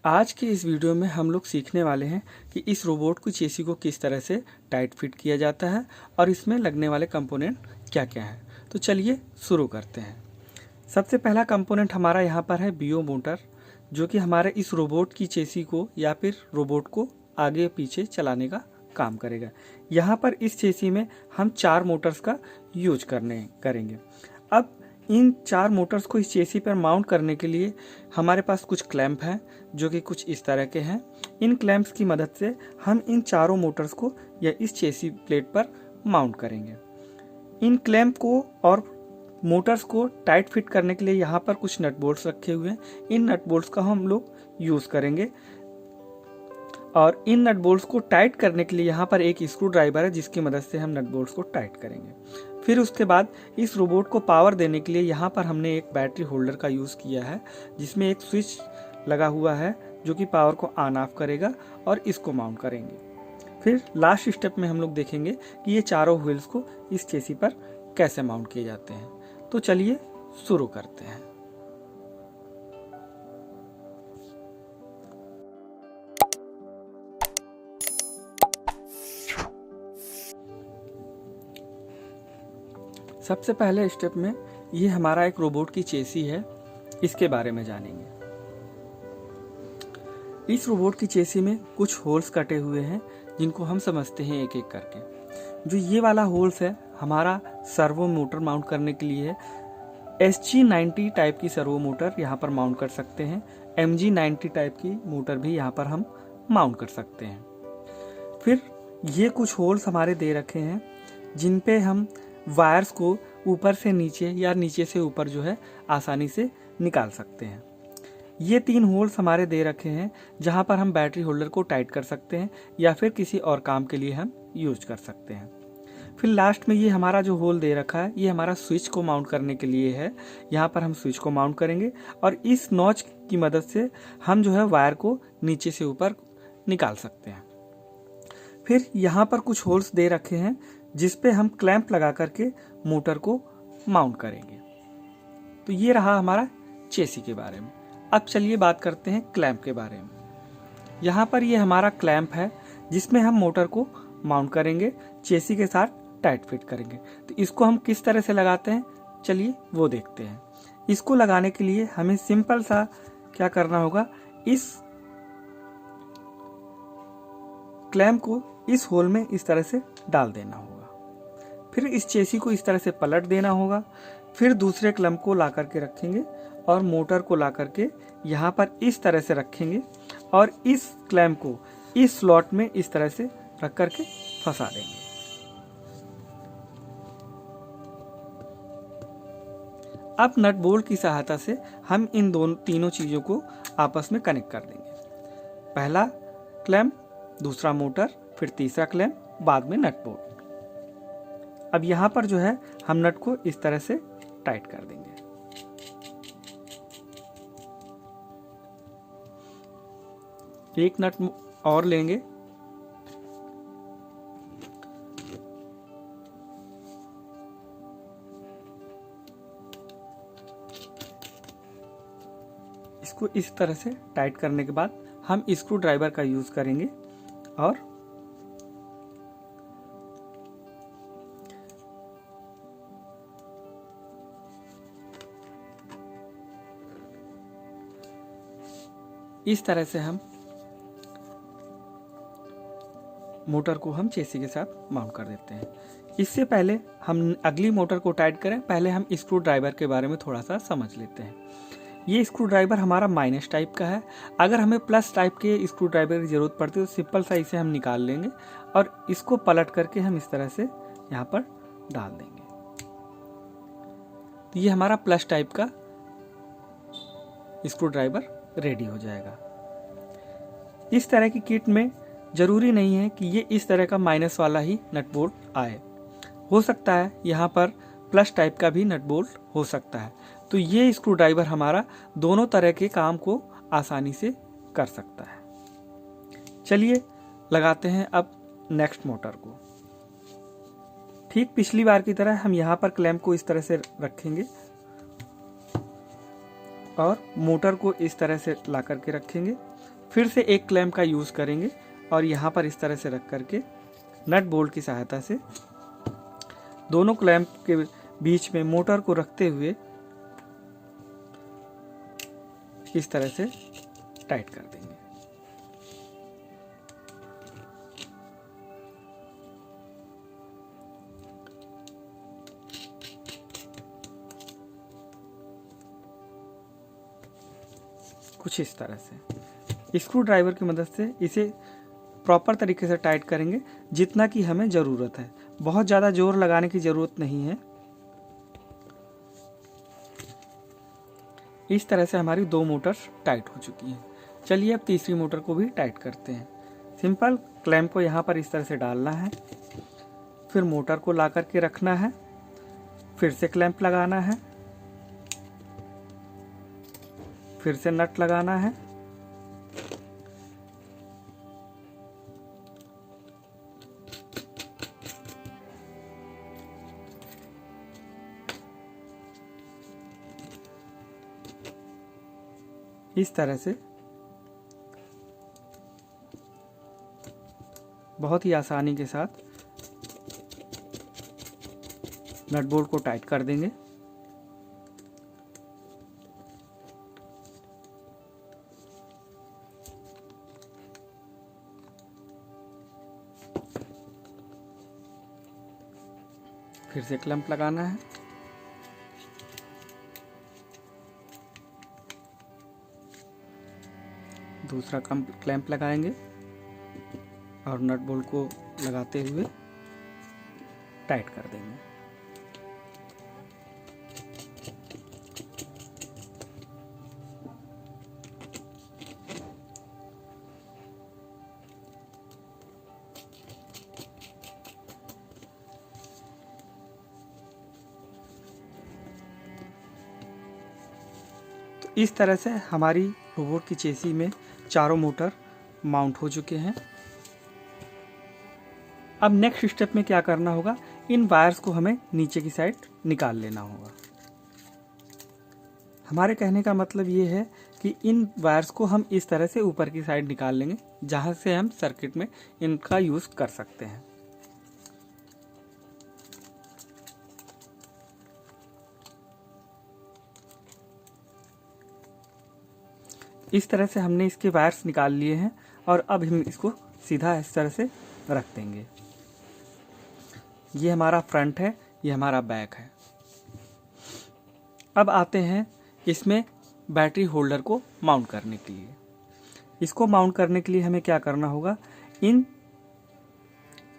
आज के इस वीडियो में हम लोग सीखने वाले हैं कि इस रोबोट की चेसी को किस तरह से टाइट फिट किया जाता है और इसमें लगने वाले कंपोनेंट क्या क्या हैं। तो चलिए शुरू करते हैं। सबसे पहला कंपोनेंट हमारा यहाँ पर है बीओ मोटर, जो कि हमारे इस रोबोट की चेसी को या फिर रोबोट को आगे पीछे चलाने का काम करेगा। यहाँ पर इस चेसी में हम 4 मोटर्स का यूज करेंगे। अब इन 4 मोटर्स को इस चेसी पर माउंट करने के लिए हमारे पास कुछ क्लैंप हैं, जो कि कुछ इस तरह के हैं। इन क्लैंप्स की मदद से हम इन चारों मोटर्स को या इस चेसी प्लेट पर माउंट करेंगे। इन क्लैंप को और मोटर्स को टाइट फिट करने के लिए यहाँ पर कुछ नट बोल्ट्स रखे हुए हैं। इन नट बोल्ट्स का हम लोग यूज़ करेंगे और इन नट बोल्ट्स को टाइट करने के लिए यहाँ पर एक स्क्रू ड्राइवर है, जिसकी मदद से हम नट बोल्ट्स को टाइट करेंगे। फिर उसके बाद इस रोबोट को पावर देने के लिए यहाँ पर हमने एक बैटरी होल्डर का यूज़ किया है, जिसमें एक स्विच लगा हुआ है जो कि पावर को ऑन ऑफ करेगा और इसको माउंट करेंगे। फिर लास्ट स्टेप में हम लोग देखेंगे कि ये चारों व्हील्स को इस चेसी पर कैसे माउंट किए जाते हैं। तो चलिए शुरू करते हैं। सबसे पहले स्टेप में ये हमारा एक रोबोट की चेसी है, इसके बारे में जानेंगे। इस रोबोट की चेसी में कुछ होल्स कटे हुए हैं, जिनको हम समझते हैं एक एक करके। जो ये वाला होल्स है हमारा सर्वो मोटर माउंट करने के लिए है। SG90 टाइप की सर्वो मोटर यहाँ पर माउंट कर सकते हैं। MG90 टाइप की मोटर भी यहाँ पर हम माउंट कर सकते हैं। फिर ये कुछ होल्स हमारे दे रखे हैं, जिन पे हम वायर्स को ऊपर से नीचे या नीचे से ऊपर जो है आसानी से निकाल सकते हैं। ये 3 होल्स हमारे दे रखे हैं, जहाँ पर हम बैटरी होल्डर को टाइट कर सकते हैं या फिर किसी और काम के लिए हम यूज कर सकते हैं। फिर लास्ट में ये हमारा जो होल दे रखा है, ये हमारा स्विच को माउंट करने के लिए है। यहाँ पर हम स्विच को माउंट करेंगे और इस नॉच की मदद से हम जो है वायर को नीचे से ऊपर निकाल सकते हैं। फिर यहाँ पर कुछ होल्स दे रखे हैं, जिस पे हम क्लैंप लगा करके मोटर को माउंट करेंगे। तो ये रहा हमारा चेसी के बारे में। अब चलिए बात करते हैं क्लैंप के बारे में। यहाँ पर ये हमारा क्लैंप है, जिसमें हम मोटर को माउंट करेंगे, चेसी के साथ टाइट फिट करेंगे। तो इसको हम किस तरह से लगाते हैं, चलिए वो देखते हैं। इसको लगाने के लिए हमें सिंपल सा क्या करना होगा, इस क्लैंप को इस होल में इस तरह से डाल देना होगा। फिर इस चेसी को इस तरह से पलट देना होगा। फिर दूसरे क्लैंप को ला करके रखेंगे और मोटर को ला करके यहाँ पर इस तरह से रखेंगे और इस क्लैंप को इस स्लॉट में इस तरह से रख करके फंसा देंगे। अब नट बोल्ट की सहायता से हम इन तीनों चीजों को आपस में कनेक्ट कर देंगे। पहला क्लैंप, दूसरा मोटर, फिर तीसरा क्लैंप, बाद में नट बोल्ट। अब यहाँ पर जो है हम नट को इस तरह से टाइट कर देंगे। एक नट और लेंगे, इसको इस तरह से टाइट करने के बाद हम स्क्रू ड्राइवर का यूज करेंगे और इस तरह से हम मोटर को हम चेसी के साथ माउंट कर देते हैं। इससे पहले हम अगली मोटर को टाइट करें, पहले हम स्क्रू ड्राइवर के बारे में थोड़ा सा समझ लेते हैं। ये स्क्रू ड्राइवर हमारा माइनस टाइप का है। अगर हमें प्लस टाइप के स्क्रू ड्राइवर की ज़रूरत पड़ती है तो सिंपल सा इसे हम निकाल लेंगे और इसको पलट करके हम इस तरह से यहाँ पर डाल देंगे। तो ये हमारा प्लस टाइप का स्क्रू ड्राइवर रेडी हो जाएगा। इस तरह की किट में जरूरी नहीं है कि ये इस तरह का माइनस वाला ही नट बोल्ट आए, हो सकता है यहाँ पर प्लस टाइप का भी नट बोल्ट हो सकता है। तो ये स्क्रू ड्राइवर हमारा दोनों तरह के काम को आसानी से कर सकता है। चलिए लगाते हैं अब नेक्स्ट मोटर को। ठीक पिछली बार की तरह हम यहाँ पर क्लैंप को इस तरह से रखेंगे और मोटर को इस तरह से ला करके रखेंगे फिर से एक क्लैंप का यूज़ करेंगे और यहाँ पर इस तरह से रख करके नट बोल्ट की सहायता से दोनों क्लैंप के बीच में मोटर को रखते हुए इस तरह से टाइट कर देंगे। कुछ इस तरह से स्क्रू ड्राइवर की मदद से इसे प्रॉपर तरीके से टाइट करेंगे जितना कि हमें ज़रूरत है। बहुत ज़्यादा जोर लगाने की ज़रूरत नहीं है। इस तरह से हमारी 2 मोटर्स टाइट हो चुकी हैं। चलिए अब तीसरी मोटर को भी टाइट करते हैं। सिंपल क्लैंप को यहाँ पर इस तरह से डालना है, फिर मोटर को ला करके रखना है, फिर से क्लैंप लगाना है, फिर से नट लगाना है, इस तरह से बहुत ही आसानी के साथ नट बोल्ट को टाइट कर देंगे। फिर से क्लैंप लगाना है, दूसरा क्लैंप लगाएंगे और नट बोल्ट को लगाते हुए टाइट कर देंगे। तो इस तरह से हमारी रोबोट की चेसी में चारों मोटर माउंट हो चुके हैं। अब नेक्स्ट स्टेप में क्या करना होगा, इन वायर्स को हमें नीचे की साइड निकाल लेना होगा। हमारे कहने का मतलब ये है कि इन वायर्स को हम इस तरह से ऊपर की साइड निकाल लेंगे जहां से हम सर्किट में इनका यूज कर सकते हैं। इस तरह से हमने इसके वायर्स निकाल लिए हैं और अब हम इसको सीधा इस तरह से रख देंगे। ये हमारा फ्रंट है, ये हमारा बैक है। अब आते हैं इसमें बैटरी होल्डर को माउंट करने के लिए। इसको माउंट करने के लिए हमें क्या करना होगा, इन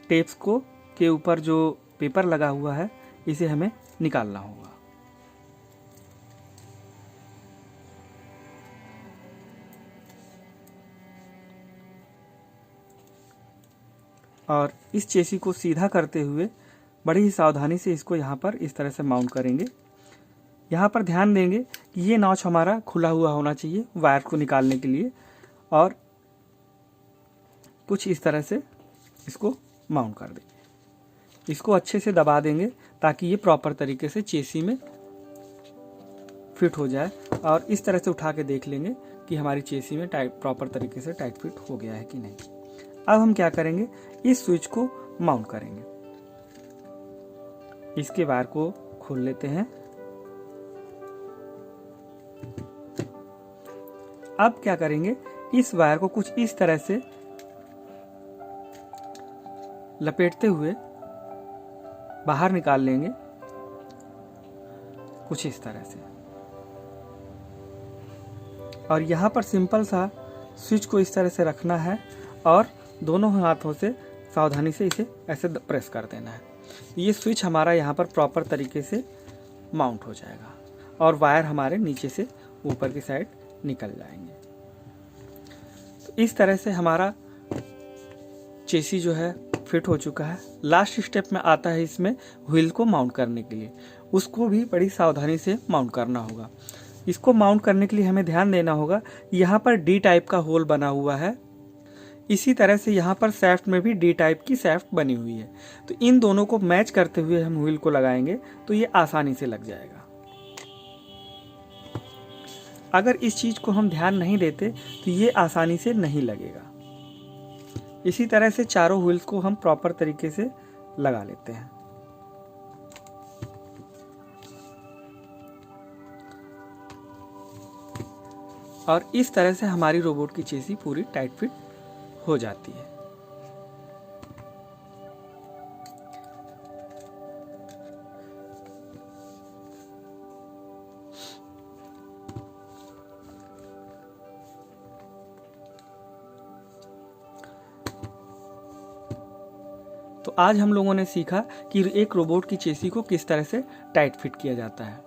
टेप्स को के ऊपर जो पेपर लगा हुआ है इसे हमें निकालना होगा। और इस चेसी को सीधा करते हुए बड़ी ही सावधानी से इसको यहाँ पर इस तरह से माउंट करेंगे। यहाँ पर ध्यान देंगे कि ये नॉच हमारा खुला हुआ होना चाहिए वायर को निकालने के लिए, और कुछ इस तरह से इसको माउंट कर देंगे। इसको अच्छे से दबा देंगे ताकि ये प्रॉपर तरीके से चेसी में फिट हो जाए, और इस तरह से उठा के देख लेंगे कि हमारी चेसी में प्रॉपर तरीके से टाइट फिट हो गया है कि नहीं। अब हम क्या करेंगे, इस स्विच को माउंट करेंगे। इसके वायर को खोल लेते हैं। अब क्या करेंगे, इस वायर को कुछ इस तरह से लपेटते हुए बाहर निकाल लेंगे, कुछ इस तरह से। और यहाँ पर सिंपल सा स्विच को इस तरह से रखना है और दोनों हाथों से सावधानी से इसे ऐसे प्रेस कर देना है। ये स्विच हमारा यहाँ पर प्रॉपर तरीके से माउंट हो जाएगा और वायर हमारे नीचे से ऊपर की साइड निकल जाएंगे। तो इस तरह से हमारा चेसी जो है फिट हो चुका है। लास्ट स्टेप में आता है इसमें व्हील को माउंट करने के लिए, उसको भी बड़ी सावधानी से माउंट करना होगा। इसको माउंट करने के लिए हमें ध्यान देना होगा, यहाँ पर डी टाइप का होल बना हुआ है, इसी तरह से यहाँ पर सैफ्ट में भी डी टाइप की सैफ्ट बनी हुई है। तो इन दोनों को मैच करते हुए हम व्हील को लगाएंगे तो ये आसानी से लग जाएगा। अगर इस चीज़ को हम ध्यान नहीं देते तो ये आसानी से नहीं लगेगा। इसी तरह से चारों व्हील्स को हम प्रॉपर तरीके से लगा लेते हैं। और इस तरह से हमारी रोबोट की चेसी पूरी टाइट फिट हो जाती है। तो आज हम लोगों ने सीखा कि एक रोबोट की चेसी को किस तरह से टाइट फिट किया जाता है।